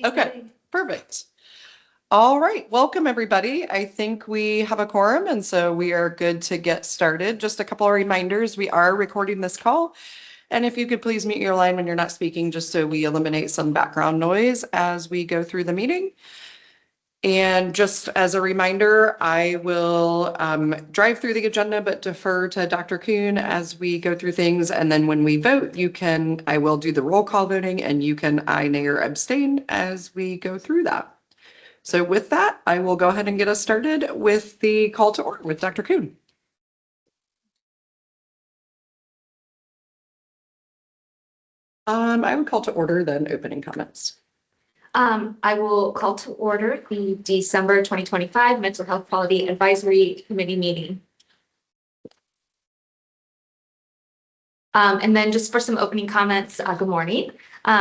Okay, perfect. All right, welcome everybody. I think we have a quorum and so we are good to get started. Just a couple of reminders, we are recording this call. And if you could please mute your line when you're not speaking, just so we eliminate some background noise as we go through the meeting. And just as a reminder, I will drive through the agenda, but defer to Dr. Kuhn as we go through things. And then when we vote, I will do the roll call voting and you can aye, nay, or abstain as we go through that. So with that, I will go ahead and get us started with the call to order with Dr. Kuhn. I would call to order then opening comments. I will call to order the December 2025 Mental Health Quality Advisory Committee meeting. And then just for some opening comments, good morning.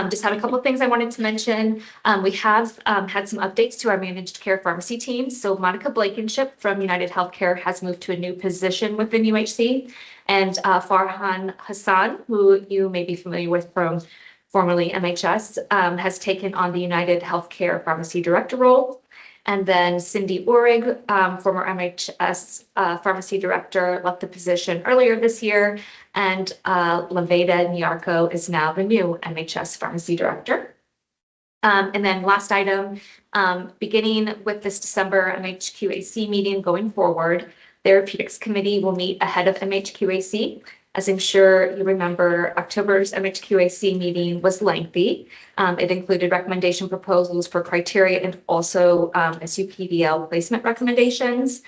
Just had a couple of things I wanted to mention. We have had some updates to our managed care pharmacy team. So Monica Blankenship from United Healthcare has moved to a new position within UHC. And Farhan Hassan, who you may be familiar with from formerly MHS, has taken on the United Healthcare Pharmacy Director role. And then Cindy Uhrig, former MHS Pharmacy Director, left the position earlier this year. And Laveda Nyarko is now the new MHS Pharmacy Director. And then last item, beginning with this December MHQAC meeting going forward, Therapeutics Committee will meet ahead of MHQAC. As I'm sure you remember, October's MHQAC meeting was lengthy. It included recommendation proposals for criteria and also SUPDL placement recommendations.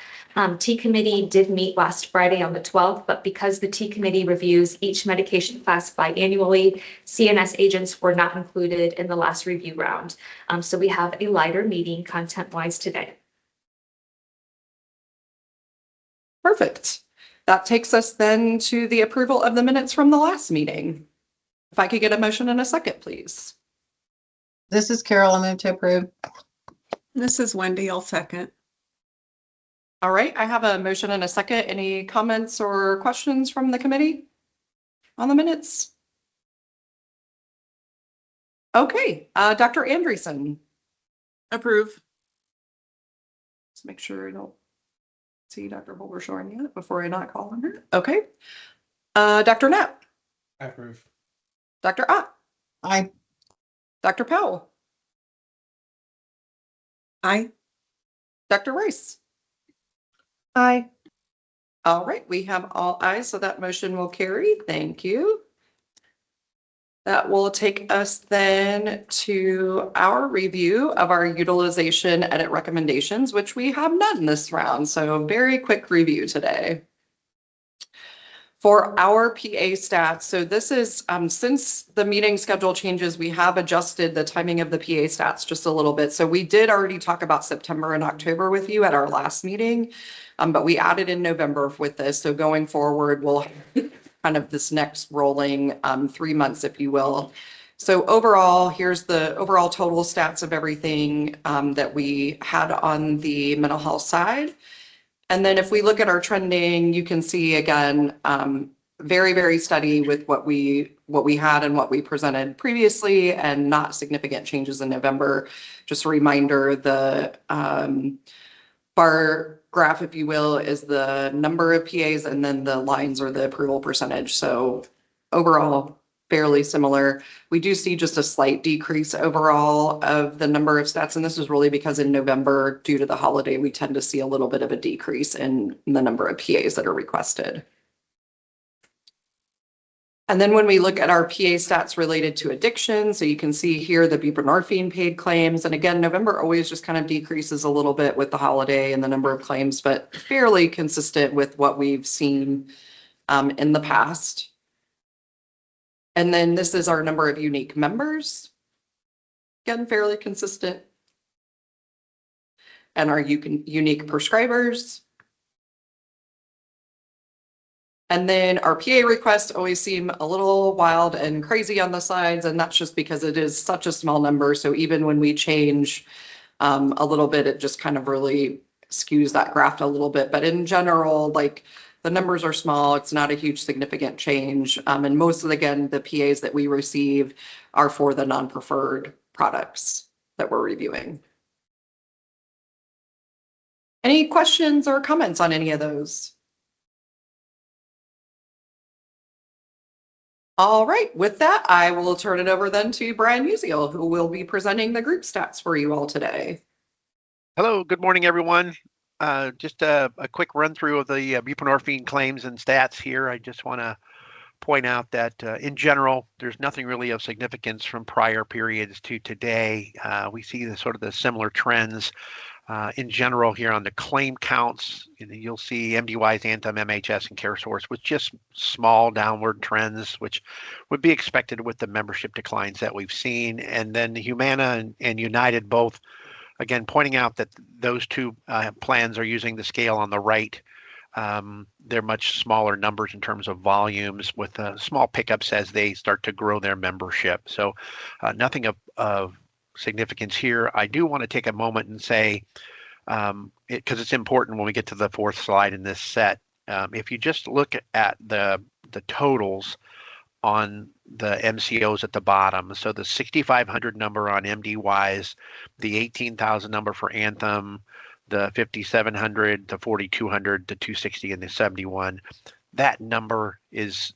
T Committee did meet last Friday on the 12th, but because the T Committee reviews each medication class biannually, CNS agents were not included in the last review round. So we have a lighter meeting content-wise today. Perfect. That takes us then to the approval of the minutes from the last meeting. If I could get a motion and a second, please. This is Carol. I move to approve. This is Wendy. I'll second. All right, I have a motion and a second. Any comments or questions from the committee on the minutes? Okay, Dr. Andreessen. Approve. Let's make sure I don't see Dr. Holbershorn yet before I not call on her. Okay. Dr. Knapp. I approve. Dr. Ott. Aye. Dr. Powell. Aye. Dr. Rice. Aye. All right, we have all ayes, so that motion will carry. Thank you. That will take us then to our review of our utilization edit recommendations, which we have none this round. So very quick review today. For our PA stats, so this is, since the meeting schedule changes, we have adjusted the timing of the PA stats just a little bit. So we did already talk about September and October with you at our last meeting, but we added in November with this. So going forward, we'll kind of this next rolling 3 months, if you will. So overall, here's the overall total stats of everything that we had on the mental health side. And then if we look at our trending, you can see again, very, very steady with what we had and what we presented previously, and not significant changes in November. Just a reminder, the bar graph, if you will, is the number of PAs, and then the lines are the approval percentage. So overall, fairly similar. We do see just a slight decrease overall of the number of stats. And this is really because in November, due to the holiday, we tend to see a little bit of a decrease in the number of PAs that are requested. And then when we look at our PA stats related to addiction, so you can see here the buprenorphine paid claims. And again, November always just kind of decreases a little bit with the holiday and the number of claims, but fairly consistent with what we've seen in the past. And then this is our number of unique members. Again, fairly consistent. And our unique prescribers. And then our PA requests always seem a little wild and crazy on the sides, and that's just because it is such a small number. So even when we change a little bit, it just kind of really skews that graph a little bit. But in general, like, the numbers are small. It's not a huge significant change. And most of, again, the PAs that we receive are for the non-preferred products that we're reviewing. Any questions or comments on any of those? All right, with that, I will turn it over then to Brian Musial, who will be presenting the group stats for you all today. Hello, good morning, everyone. Just a quick run through of the buprenorphine claims and stats here. I just want to point out that in general, there's nothing really of significance from prior periods to today. We see the sort of the similar trends in general here on the claim counts. You'll see MDYs, Anthem, MHS, and CareSource with just small downward trends, which would be expected with the membership declines that we've seen. And then Humana and United both, again, pointing out that those two plans are using the scale on the right. They're much smaller numbers in terms of volumes with small pickups as they start to grow their membership. So nothing of significance here. I do want to take a moment and say, because it's important when we get to the fourth slide in this set, if you just look at the totals on the MCOs at the bottom, so the 6,500 number on MDYs, the 18,000 number for Anthem, the 5,700, the 4,200, the 260, and the 71, that number is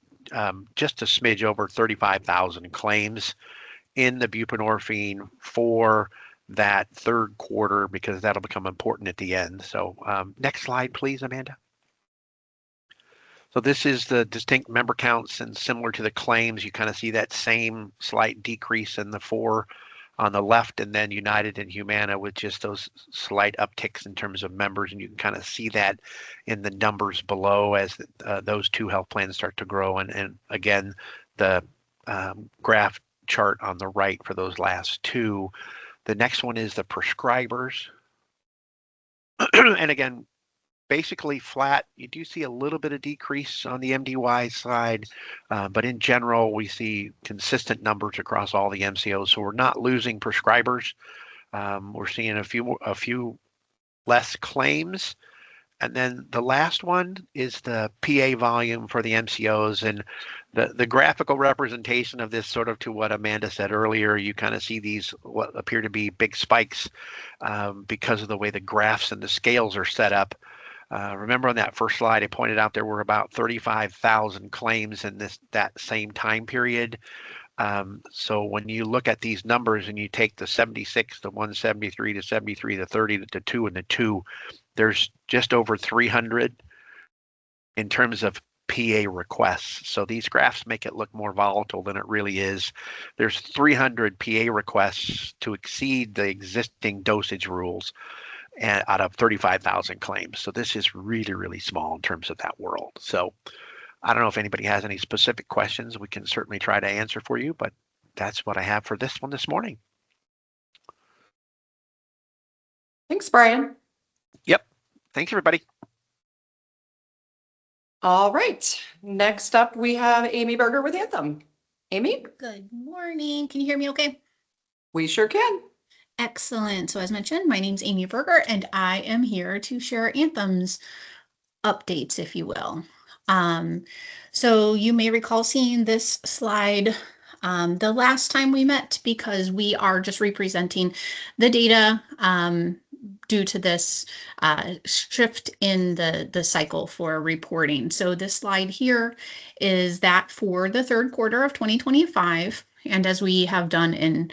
just a smidge over 35,000 claims in the buprenorphine for that third quarter, because that'll become important at the end. So next slide, please, Amanda. So this is the distinct member counts, and similar to the claims, you kind of see that same slight decrease in the 4 on the left, and then United and Humana with just those slight upticks in terms of members, and you can kind of see that in the numbers below as those two health plans start to grow. And again, the graph chart on the right for those last two. The next one is the prescribers. And again, basically flat. You do see a little bit of decrease on the MDY side, but in general, we see consistent numbers across all the MCOs. So we're not losing prescribers. We're seeing a few less claims. And then the last one is the PA volume for the MCOs, and the graphical representation of this, sort of to what Amanda said earlier, you kind of see these what appear to be big spikes because of the way the graphs and the scales are set up. Remember on that first slide, I pointed out there were about 35,000 claims in that same time period. So when you look at these numbers and you take the 76, the 173, the 73, the 30, the 2, and the 2, there's just over 300 in terms of PA requests. So these graphs make it look more volatile than it really is. There's 300 PA requests to exceed the existing dosage rules and out of 35,000 claims. So this is really, really small in terms of that world. So I don't know if anybody has any specific questions. We can certainly try to answer for you, but that's what I have for this one this morning. Thanks, Brian. Yep. Thanks, everybody. All right. Next up, we have Amy Berger with Anthem. Amy? Good morning. Can you hear me okay? We sure can. Excellent. So as mentioned, my name's Amy Berger, and I am here to share Anthem's updates, if you will. So you may recall seeing this slide the last time we met, because we are just representing the data due to this shift in the cycle for reporting. So this slide here is that for the third quarter of 2025. And as we have done in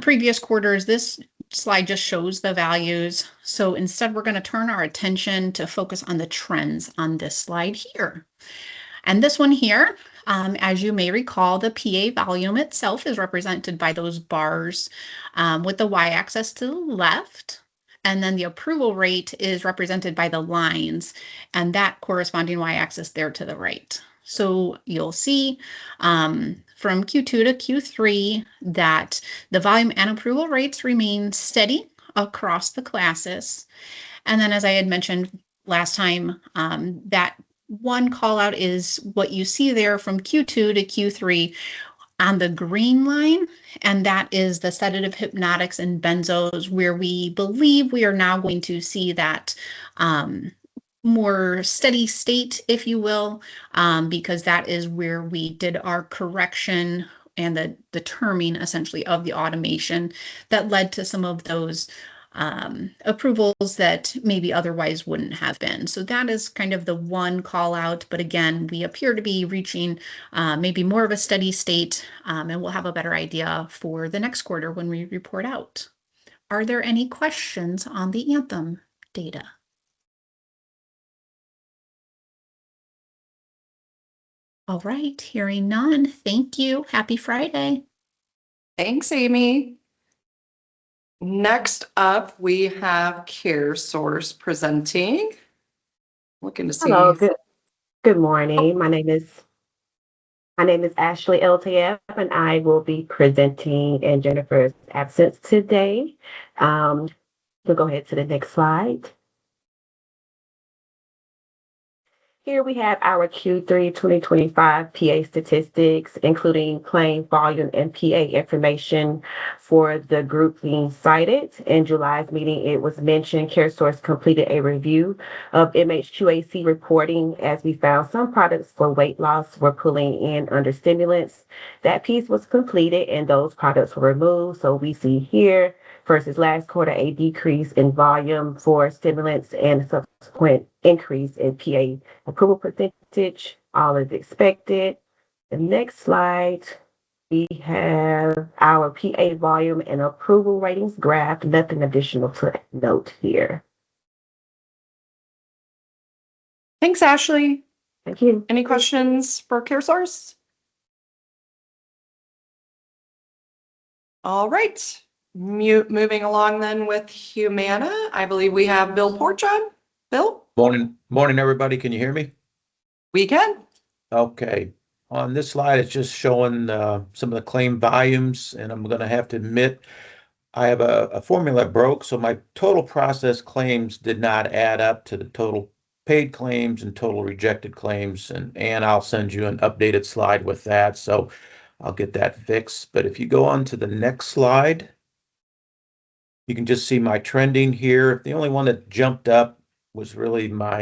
previous quarters, this slide just shows the values. So instead, we're going to turn our attention to focus on the trends on this slide here. And this one here, as you may recall, the PA volume itself is represented by those bars with the y-axis to the left. And then the approval rate is represented by the lines and that corresponding y-axis there to the right. So you'll see from Q2 to Q3 that the volume and approval rates remain steady across the classes. And then, as I had mentioned last time, that one call out is what you see there from Q2 to Q3 on the green line, and that is the sedative hypnotics and benzos, where we believe we are now going to see that more steady state, if you will, because that is where we did our correction and the terming essentially of the automation that led to some of those approvals that maybe otherwise wouldn't have been. So that is kind of the one call out. But again, we appear to be reaching maybe more of a steady state, and we'll have a better idea for the next quarter when we report out. Are there any questions on the Anthem data? All right, hearing none. Thank you. Happy Friday. Thanks, Amy. Next up, we have CareSource presenting. Looking to see. Hello, good morning. My name is Ashley LTF, and I will be presenting in Jennifer's absence today. We'll go ahead to the next slide. Here we have our Q3 2025 PA statistics, including claim volume and PA information for the group being cited. In July's meeting, it was mentioned CareSource completed a review of MHQAC reporting as we found some products for weight loss were pulling in under stimulants. That piece was completed and those products were removed. So we see here versus last quarter, a decrease in volume for stimulants and subsequent increase in PA approval percentage. All is expected. The next slide, we have our PA volume and approval ratings graph. Nothing additional to note here. Thanks, Ashley. Thank you. Any questions for CareSource? All right. Moving along then with Humana, I believe we have Bill Porcha. Bill? Morning, everybody. Can you hear me? We can. Okay. On this slide, it's just showing some of the claim volumes, and I'm going to have to admit I have a formula broke, so my total process claims did not add up to the total paid claims and total rejected claims, and I'll send you an updated slide with that, so I'll get that fixed. But if you go on to the next slide, you can just see my trending here. The only one that jumped up was really my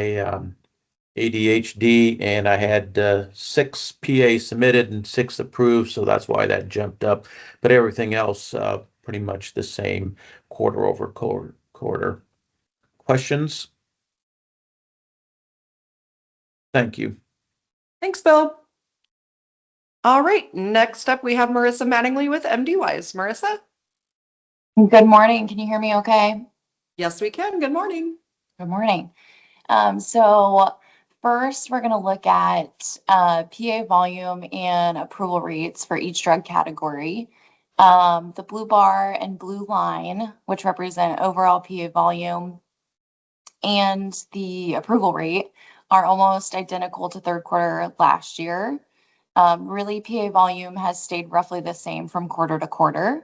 ADHD, and I had 6 PA submitted and 6 approved, so that's why that jumped up. But everything else pretty much the same quarter over quarter. Questions? Thank you. Thanks, Bill. All right. Next up, we have Marissa Mattingly with MDWise. Marissa? Good morning. Can you hear me okay? Yes, we can. Good morning. Good morning. So first, we're going to look at PA volume and approval rates for each drug category. The blue bar and blue line, which represent overall PA volume, and the approval rate are almost identical to third quarter last year. Really, PA volume has stayed roughly the same from quarter to quarter.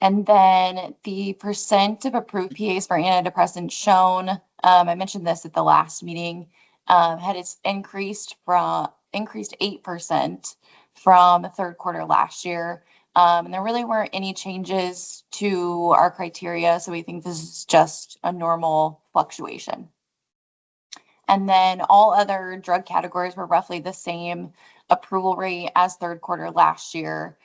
And then the percent of approved PAs for antidepressants shown, I mentioned this at the last meeting, had its increased 8% from the third quarter last year. And there really weren't any changes to our criteria, so we think this is just a normal fluctuation. And then all other drug categories were roughly the same approval rate as third quarter last year.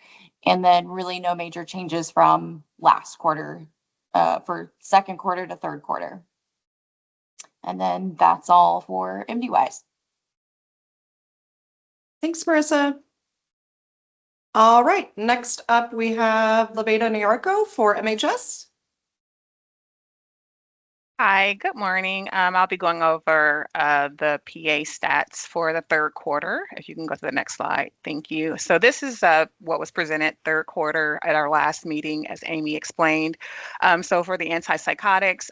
And then really no major changes from last quarter for second quarter to third quarter. And then that's all for MDWise. Thanks, Marissa. All right. Next up, we have Leveda Nyarko for MHS. Hi, good morning. I'll be going over the PA stats for the third quarter. If you can go to the next slide. Thank you. So this is what was presented third quarter at our last meeting, as Amy explained. So for the antipsychotics,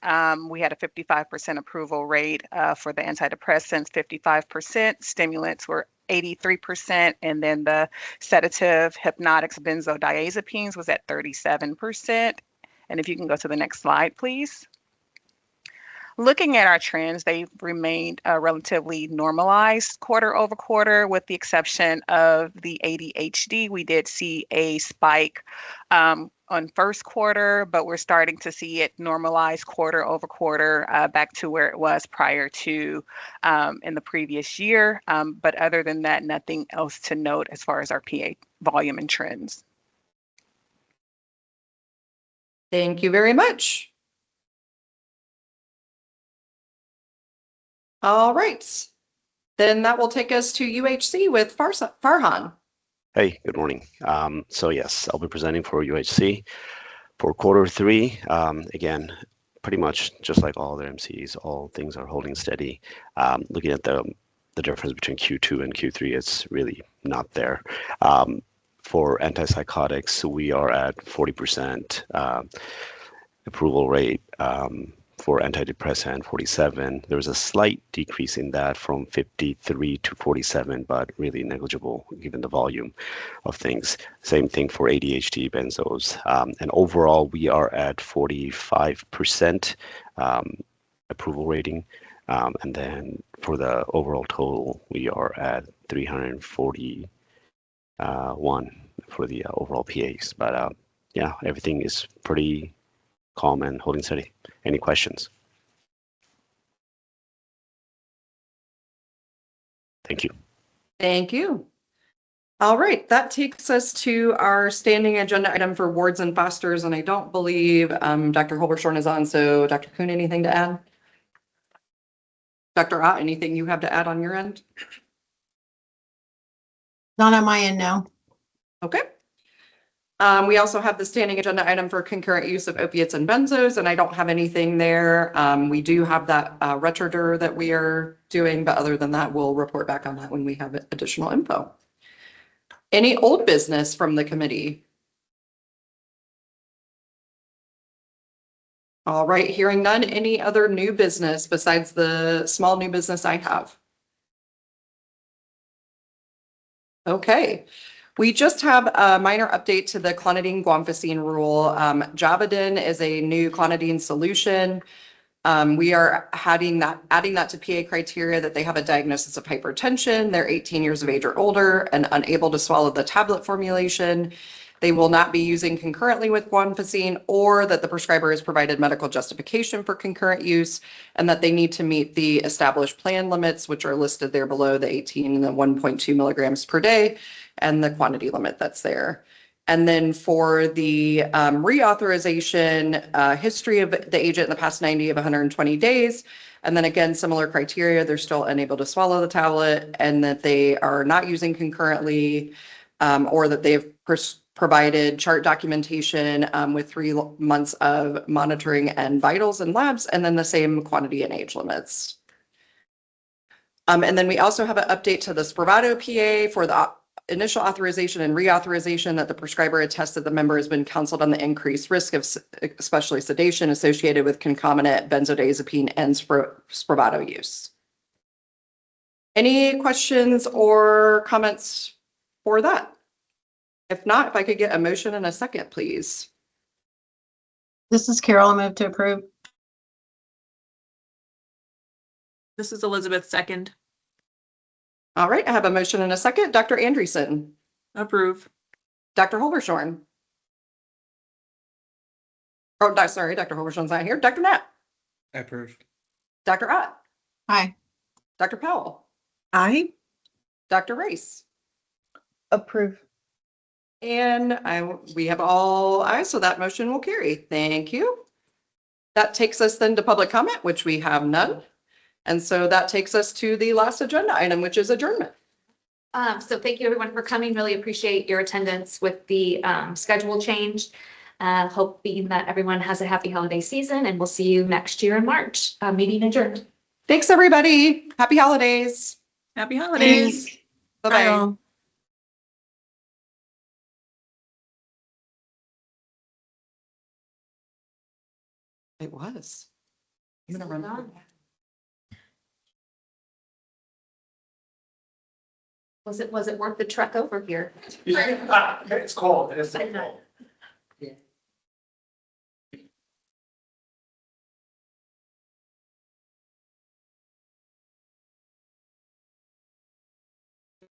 we had a 55% approval rate for the antidepressants, 55%. Stimulants were 83%, and then the sedative, hypnotics, benzodiazepines was at 37%. And if you can go to the next slide, please. Looking at our trends, they've remained relatively normalized quarter over quarter, with the exception of the ADHD. We did see a spike on first quarter, but we're starting to see it normalize quarter over quarter back to where it was prior to in the previous year. But other than that, nothing else to note as far as our PA volume and trends. Thank you very much. All right. Then that will take us to UHC with Farhan. Hey, good morning. So yes, I'll be presenting for UHC for Q3. Again, pretty much just like all other MCs, all things are holding steady. Looking at the difference between Q2 and Q3, it's really not there. For antipsychotics, we are at 40% approval rate. For antidepressant, 47. There was a slight decrease in that from 53 to 47, but really negligible given the volume of things. Same thing for ADHD benzos. And overall, we are at 45% approval rating. And then for the overall total, we are at 341 for the overall PAs. But yeah, everything is pretty calm and holding steady. Any questions? Thank you. Thank you. All right, that takes us to our standing agenda item for wards and fosters, and I don't believe Dr. Holbershorn is on, so Dr. Kuhn, anything to add? Dr. Ott, anything you have to add on your end? Not on my end, no. Okay. We also have the standing agenda item for concurrent use of opiates and benzos, and I don't have anything there. We do have that retrodur that we are doing, but other than that, we'll report back on that when we have additional info. Any old business from the committee? All right, hearing none. Any other new business besides the small new business I have? Okay. We just have a minor update to the clonidine guanfacine rule. Javedin is a new clonidine solution. We are adding that to PA criteria that they have a diagnosis of hypertension, they're 18 years of age or older and unable to swallow the tablet formulation. They will not be using concurrently with guanfacine, or that the prescriber has provided medical justification for concurrent use, and that they need to meet the established plan limits, which are listed there below, the 18 and the 1.2 milligrams per day, and the quantity limit that's there. And then for the reauthorization, history of the agent in the past 90 of 120 days. And then again, similar criteria, they're still unable to swallow the tablet, and that they are not using concurrently, or that they've provided chart documentation with 3 months of monitoring and vitals and labs, and then the same quantity and age limits. And then we also have an update to the Spravato PA for the initial authorization and reauthorization, that the prescriber attests that the member has been counseled on the increased risk of especially sedation associated with concomitant benzodiazepine and Spravato use. Any questions or comments for that? If not, if I could get a motion and a second, please. This is Carol. I move to approve. This is Elizabeth, second. All right, I have a motion and a second. Dr. Andreessen. Approve. Dr. Holbershorn. Oh, sorry, Dr. Holbershorn's not here. Dr. Knapp. Approved. Dr. Ott. Aye. Dr. Powell. Aye. Dr. Race. Approve. And we have all ayes, so that motion will carry. Thank you. That takes us then to public comment, which we have none. And so that takes us to the last agenda item, which is adjournment. So thank you everyone for coming. Really appreciate your attendance with the schedule change. Hoping that everyone has a happy holiday season, and we'll see you next year in March. Meeting adjourned. Thanks, everybody. Happy holidays. Happy holidays. Bye-bye. Bye all. It was. I'm gonna run on. Was it worth the trek over here? It's cold. It's I know. cold.